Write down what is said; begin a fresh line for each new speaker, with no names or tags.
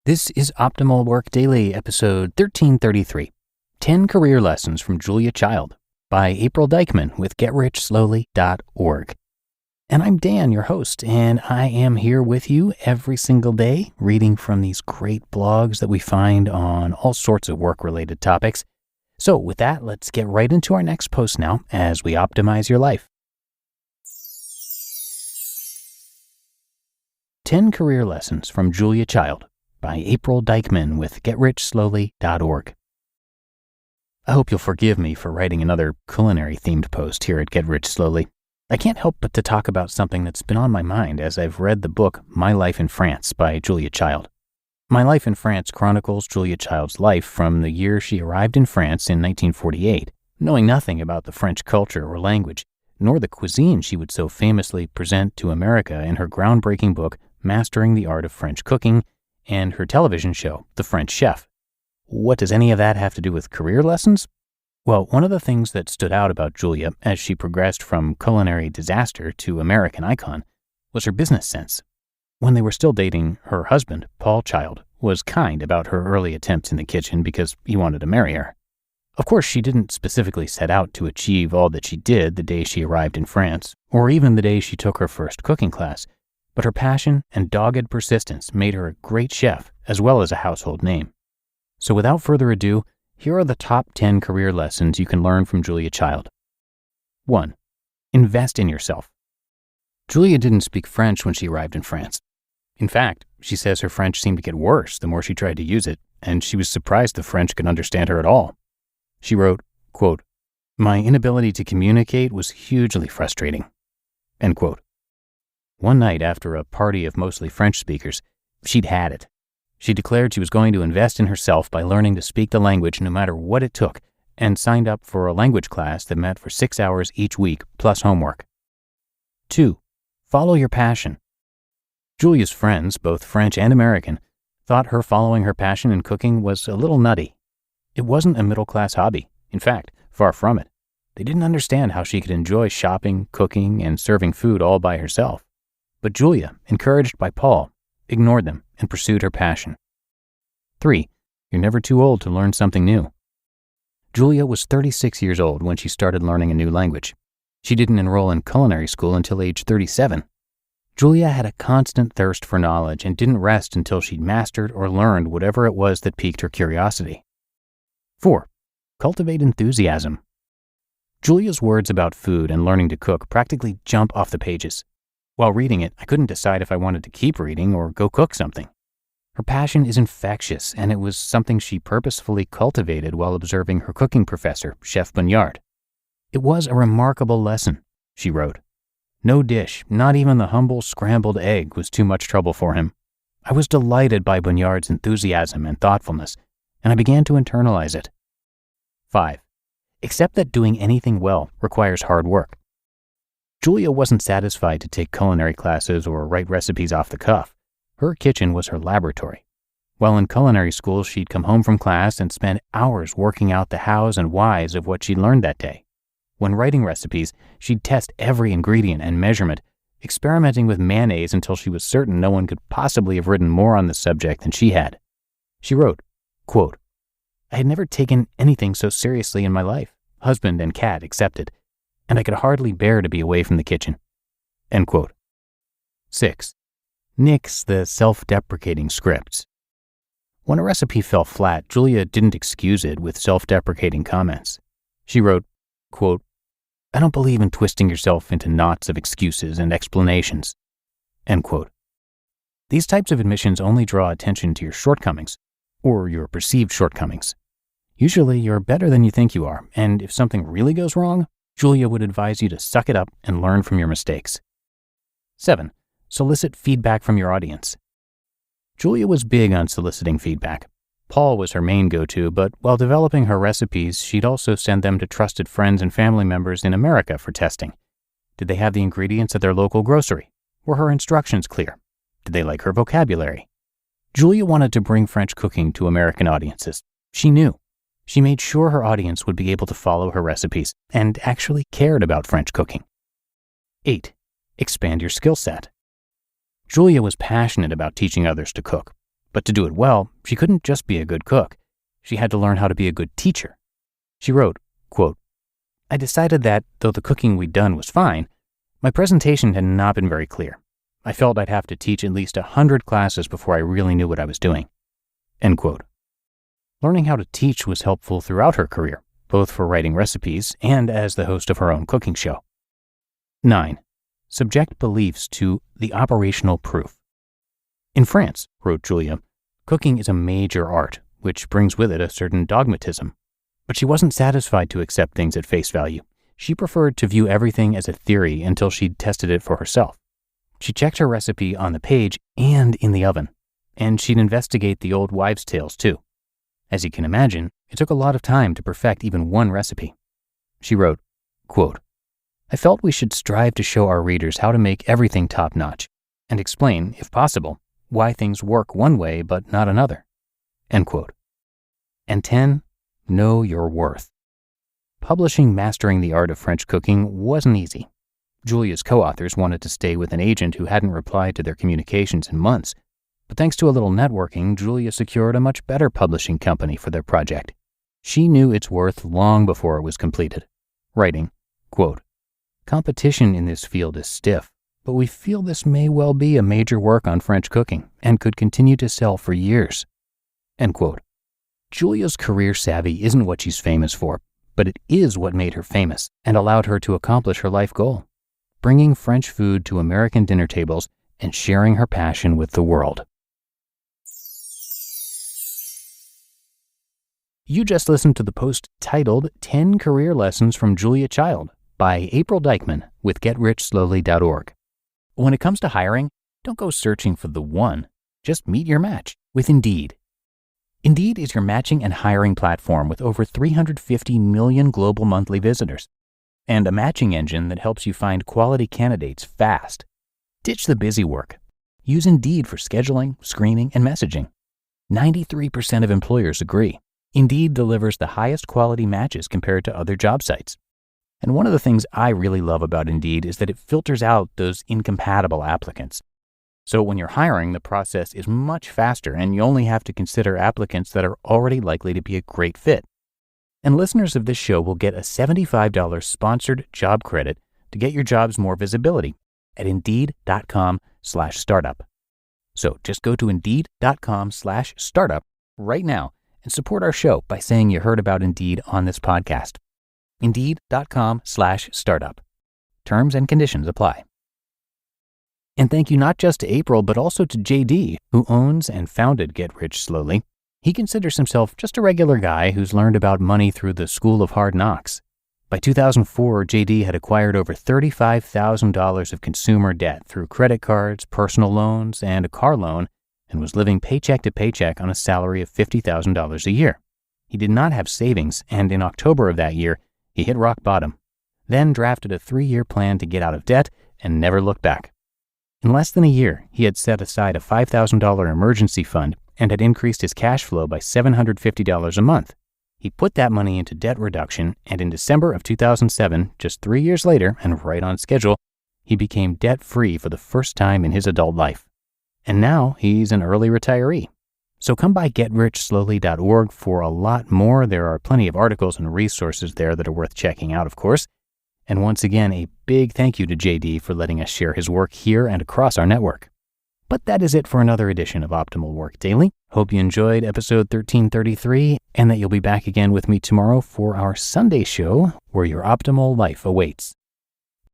This is Optimal Work Daily, episode 1333, 10 Career Lessons from Julia Child by April Dykman with GetRichSlowly.org. And I'm Dan, your host, and I am here with you every single day, reading from these great blogs that we find on all sorts of work-related topics. So with that, let's get right into our next post now as we optimize your life. 10 Career Lessons from Julia Child by April Dykman with GetRichSlowly.org. I hope you'll forgive me for writing another culinary-themed post here at Get Rich Slowly. I can't help but to talk about something that's been on my mind as I've read the book My Life in France by Julia Child. My Life in France chronicles Julia Child's life from the year she arrived in France in 1948, knowing nothing about the French culture or language, nor the cuisine she would so famously present to America in her groundbreaking book Mastering the Art of French Cooking and her television show, The French Chef. What does any of that have to do with career lessons? Well, one of the things that stood out about Julia as she progressed from culinary disaster to American icon was her business sense. When they were still dating, her husband, Paul Child, was kind about her early attempts in the kitchen because he wanted to marry her. Of course, she didn't specifically set out to achieve all that she did the day she arrived in France, or even the day she took her first cooking class, but her passion and dogged persistence made her a great chef as well as a household name. So without further ado, here are the top 10 career lessons you can learn from Julia Child. 1. Invest in yourself. Julia didn't speak French when she arrived in France. In fact, she says her French seemed to get worse the more she tried to use it, and she was surprised the French could understand her at all. She wrote, quote, "My inability to communicate was hugely frustrating." End quote. One night after a party of mostly French speakers, she'd had it. She declared she was going to invest in herself by learning to speak the language no matter what it took, and signed up for a language class that met for 6 hours each week, plus homework. 2. Follow your passion. Julia's friends, both French and American, thought her following her passion in cooking was a little nutty. It wasn't a middle-class hobby. In fact, far from it. They didn't understand how she could enjoy shopping, cooking, and serving food all by herself. But Julia, encouraged by Paul, ignored them and pursued her passion. 3. You're never too old to learn something new. Julia was 36 years old when she started learning a new language. She didn't enroll in culinary school until age 37. Julia had a constant thirst for knowledge and didn't rest until she'd mastered or learned whatever it was that piqued her curiosity. 4. Cultivate enthusiasm. Julia's words about food and learning to cook practically jump off the pages. While reading it, I couldn't decide if I wanted to keep reading or go cook something. Her passion is infectious, and it was something she purposefully cultivated while observing her cooking professor, Chef Bugnard. It was a remarkable lesson, she wrote. No dish, not even the humble scrambled egg, was too much trouble for him. I was delighted by Bugnard's enthusiasm and thoughtfulness, and I began to internalize it. 5. Accept that doing anything well requires hard work. Julia wasn't satisfied to take culinary classes or write recipes off the cuff. Her kitchen was her laboratory. While in culinary school, she'd come home from class and spend hours working out the hows and whys of what she'd learned that day. When writing recipes, she'd test every ingredient and measurement, experimenting with mayonnaise until she was certain no one could possibly have written more on the subject than she had. She wrote, quote, "I had never taken anything so seriously in my life, husband and cat excepted, and I could hardly bear to be away from the kitchen." End quote. 6. Nix the self-deprecating scripts. When a recipe fell flat, Julia didn't excuse it with self-deprecating comments. She wrote, quote, "I don't believe in twisting yourself into knots of excuses and explanations." End quote. These types of admissions only draw attention to your shortcomings, or your perceived shortcomings. Usually, you're better than you think you are, and if something really goes wrong, Julia would advise you to suck it up and learn from your mistakes. 7. Solicit feedback from your audience. Julia was big on soliciting feedback. Paul was her main go-to, but while developing her recipes, she'd also send them to trusted friends and family members in America for testing. Did they have the ingredients at their local grocery? Were her instructions clear? Did they like her vocabulary? Julia wanted to bring French cooking to American audiences. She knew. She made sure her audience would be able to follow her recipes and actually cared about French cooking. 8. Expand your skill set. Julia was passionate about teaching others to cook. But to do it well, she couldn't just be a good cook. She had to learn how to be a good teacher. She wrote, quote, "I decided that, though the cooking we'd done was fine, my presentation had not been very clear. I felt I'd have to teach at least 100 classes before I really knew what I was doing." End quote. Learning how to teach was helpful throughout her career, both for writing recipes and as the host of her own cooking show. 9. Subject beliefs to the operational proof. In France, wrote Julia, cooking is a major art, which brings with it a certain dogmatism. But she wasn't satisfied to accept things at face value. She preferred to view everything as a theory until she'd tested it for herself. She checked her recipe on the page and in the oven, and she'd investigate the old wives' tales too. As you can imagine, it took a lot of time to perfect even one recipe. She wrote, quote, "I felt we should strive to show our readers how to make everything top-notch and explain, if possible, why things work one way but not another." End quote. And 10, know your worth. Publishing Mastering the Art of French Cooking wasn't easy. Julia's co-authors wanted to stay with an agent who hadn't replied to their communications in months. But thanks to a little networking, Julia secured a much better publishing company for their project. She knew its worth long before it was completed, writing, quote, "Competition in this field is stiff, but we feel this may well be a major work on French cooking and could continue to sell for years." End quote. Julia's career savvy isn't what she's famous for, but it is what made her famous and allowed her to accomplish her life goal, bringing French food to American dinner tables and sharing her passion with the world. You just listened to the post titled 10 Career Lessons from Julia Child by April Dykman with GetRichSlowly.org. When it comes to hiring, don't go searching for the one. Just meet your match with Indeed. Indeed is your matching and hiring platform with over 350 million global monthly visitors and a matching engine that helps you find quality candidates fast. Ditch the busy work. Use Indeed for scheduling, screening, and messaging. 93% of employers agree. Indeed delivers the highest quality matches compared to other job sites. And one of the things I really love about Indeed is that it filters out those incompatible applicants. So when you're hiring, the process is much faster and you only have to consider applicants that are already likely to be a great fit. And listeners of this show will get a $75 sponsored job credit to get your jobs more visibility at Indeed.com/startup. So just go to Indeed.com/startup right now and support our show by saying you heard about Indeed on this podcast. Indeed.com/startup. Terms and conditions apply. And thank you not just to April, but also to JD, who owns and founded Get Rich Slowly. He considers himself just a regular guy who's learned about money through the School of Hard Knocks. By 2004, JD had acquired over $35,000 of consumer debt through credit cards, personal loans, and a car loan, and was living paycheck to paycheck on a salary of $50,000 a year. He did not have savings, and in October of that year, he hit rock bottom, then drafted a 3-year plan to get out of debt and never looked back. In less than a year, he had set aside a $5,000 emergency fund and had increased his cash flow by $750 a month. He put that money into debt reduction, and in December of 2007, just 3 years later and right on schedule, he became debt-free for the first time in his adult life. And now he's an early retiree. So come by GetRichSlowly.org for a lot more. There are plenty of articles and resources there that are worth checking out, of course. And once again, a big thank you to JD for letting us share his work here and across our network. But that is it for another edition of Optimal Work Daily. Hope you enjoyed episode 1333 and that you'll be back again with me tomorrow for our Sunday show where your optimal life awaits.